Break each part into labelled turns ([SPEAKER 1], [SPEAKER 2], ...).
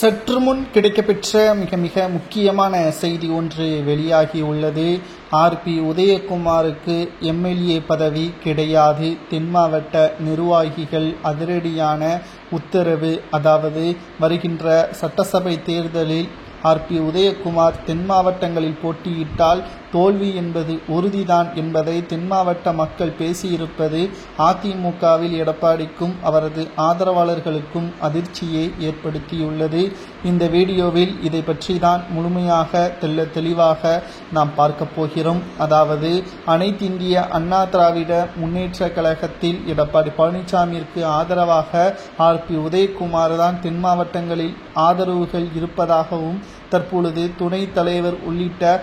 [SPEAKER 1] சற்று முன் கிடைக்கப்பெற்ற மிக மிக முக்கியமான செய்தி ஒன்று வெளியாகியுள்ளது. ஆர்பி உதயகுமாருக்கு எம்எல்ஏ பதவி கிடையாது. தென் மாவட்ட நிர்வாகிகள் அதிரடியான உத்தரவு. அதாவது வருகின்ற சட்டசபை தேர்தலில் ஆர்பி உதயகுமார் தென் மாவட்டங்களில் போட்டியிட்டால் தோல்வி என்பது உறுதிதான் என்பதை தென் மாவட்ட மக்கள் பேசியிருப்பது அதிமுகவில் எடப்பாடிக்கும் அவரது ஆதரவாளர்களுக்கும் அதிர்ச்சியை ஏற்படுத்தியுள்ளது. இந்த வீடியோவில் இதை பற்றி தான் முழுமையாக தெளிவாக நாம் பார்க்க போகிறோம். அதாவது அனைத்து இந்திய அண்ணா திராவிட முன்னேற்ற கழகத்தில் எடப்பாடி பழனிசாமிற்கு ஆதரவாக ஆர்பி உதயகுமார் தான் தென் மாவட்டங்களில் ஆதரவுகள் இருப்பதாகவும் தற்பொழுது துணைத் தலைவர் உள்ளிட்ட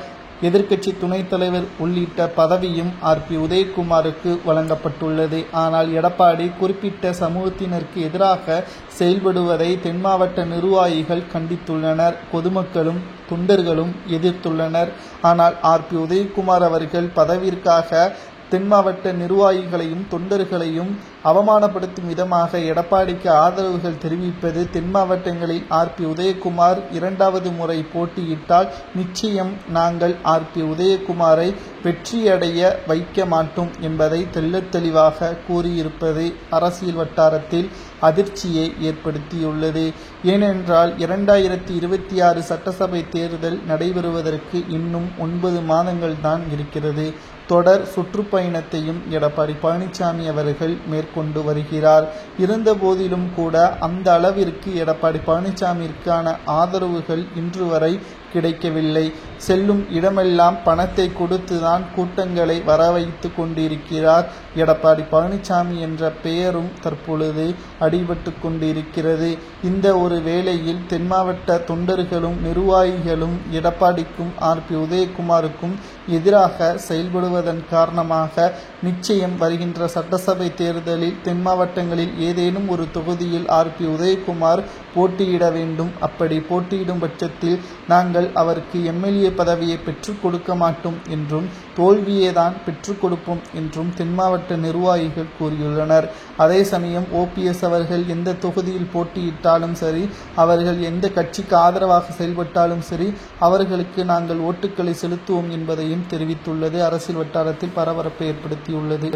[SPEAKER 1] எதிர்க்கட்சி துணைத் தலைவர் உள்ளிட்ட பதவியும் ஆர்பி உதயகுமாருக்கு வழங்கப்பட்டுள்ளது. ஆனால் எடப்பாடி குறிப்பிட்ட சமூகத்தினருக்கு எதிராக செயல்படுவதை தென் மாவட்ட நிர்வாகிகள் கண்டித்துள்ளனர். பொதுமக்களும் தொண்டர்களும் எதிர்த்துள்ளனர். ஆனால் ஆர்பி உதயகுமார் அவர்கள் பதவிற்காக தென் மாவட்ட நிர்வாகிகளையும் தொண்டர்களையும் அவமானப்படுத்தும் விதமாக எடப்பாடிக்கு ஆதரவுகள் தெரிவிப்பது, தென் மாவட்டங்களில் ஆர்பி உதயகுமார் இரண்டாவது முறை போட்டியிட்டால் நிச்சயம் நாங்கள் ஆர்பி உதயகுமாரை வெற்றியடைய வைக்க மாட்டோம் என்பதை தெளிவாக கூறியிருப்பது அரசியல் வட்டாரத்தில் அதிர்ச்சியை ஏற்படுத்தியுள்ளது. ஏனென்றால் 2026 சட்டசபை தேர்தல் நடைபெறுவதற்கு இன்னும் 9 மாதங்கள் தான் இருக்கிறது. தொடர் சுற்றுப்பயணத்தையும் எடப்பாடி பழனிசாமி அவர்கள் மேற்கொண்டு வருகிறார். இருந்த போதிலும் கூட அந்த அளவிற்கு எடப்பாடி பழனிசாமிற்கான ஆதரவுகள் இன்று வரை கிடைக்கவில்லை. செல்லும் இடமெல்லாம் பணத்தை கொடுத்துதான் கூட்டங்களை வரவைத்து கொண்டிருக்கிறார். எடப்பாடி பழனிசாமி என்ற பெயரும் தற்பொழுது அடிபட்டு கொண்டிருக்கிறது. இந்த ஒரு வேளையில் தென் மாவட்ட தொண்டர்களும் நிர்வாகிகளும் எடப்பாடிக்கும் ஆர்பி உதயகுமாருக்கும் எதிராக செயல்படுவதன் காரணமாக நிச்சயம் வருகின்ற சட்டசபை தேர்தலில் தென் மாவட்டங்களில் ஏதேனும் ஒரு தொகுதியில் ஆர்பி உதயகுமார் போட்டியிட வேண்டும். அப்படி போட்டியிடும் பட்சத்தில் நாங்கள் அவருக்கு எம்எல்ஏ பதவியை பெற்றுக் கொடுக்க மாட்டோம் என்றும் தோல்வியை தான் பெற்றுக் கொடுப்போம் என்றும் தென் மாவட்ட நிர்வாகிகள் கூறியுள்ளனர். அதே சமயம் ஓபிஎஸ் அவர்கள் எந்த தொகுதியில் போட்டியிட்டாலும் சரி, அவர்கள் எந்த கட்சிக்கு ஆதரவாக செயல்பட்டாலும் சரி, அவர்களுக்கு நாங்கள் ஓட்டுக்களை செலுத்துவோம் என்பதையும் தெரிவித்துள்ளது அரசியல் வட்டாரத்தில் பரபரப்பை ஏற்படுத்தியுள்ளது.